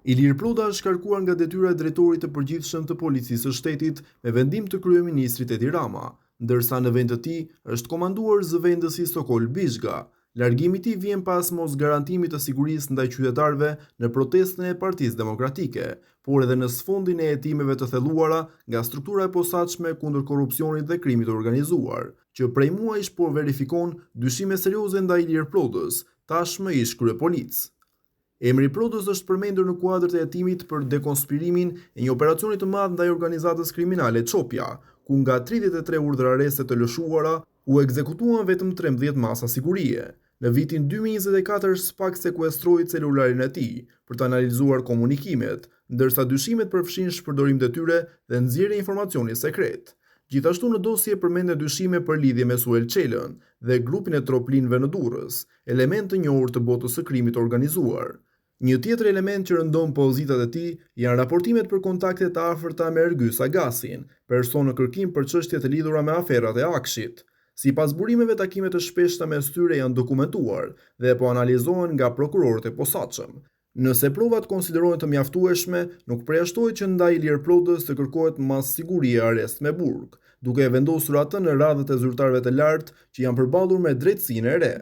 Ilir Ploda është shkarkuar nga detyra e drejtorit të përgjithshëm të Policisë së Shtetit me vendim të kryeministrit Edi Rama, ndërsa në vend të tij është komanduar zëvendësi Sokol Bizhga. Largimi i tij vjen pas mos garantimit të sigurisë ndaj qytetarëve në protestën e Partisë Demokratike, por edhe në sfondin e hetimeve të thelluara nga struktura e posaçme kundër korrupsionit dhe krimit të organizuar, që prej muajsh po verifikon dyshime serioze ndaj Ilir Plodës, tashmë ish kryepolic. Emri i Plodës është përmendur në kuadër të hetimit për dekonspirimin e një operacioni të madh ndaj organizatës kriminale Çopja, ku nga 33 urdhra arreste të lëshuara u ekzekutuan vetëm 13 masa sigurie. Në vitin 2024 SPAK sekuestroi celularin e tij për të analizuar komunikimet, ndërsa dyshimet përfshin shpërdorim detyre dhe nxjerrje informacioni sekret. Gjithashtu në dosje përmendet dyshime për lidhje me Suel Çelën dhe grupin e troplinëve në Durrës, element të njohur të botës së krimit të organizuar. Një tjetër element që rëndon pozitat e tij janë raportimet për kontakte të afërta me Ergys Agasin, person në kërkim për çështje të lidhura me aferrat e Akshit. Sipas burimeve, takimet e shpeshta mes tyre janë dokumentuar dhe po analizohen nga prokurorët e posaçëm. Nëse provat konsiderohen të mjaftueshme, nuk përjashtohet që ndaj Ilir Plodës të kërkohet mas sigurie arrest me burg, duke e vendosur atë në radhët e zyrtarëve të lartë që janë përballur me drejtësinë e re.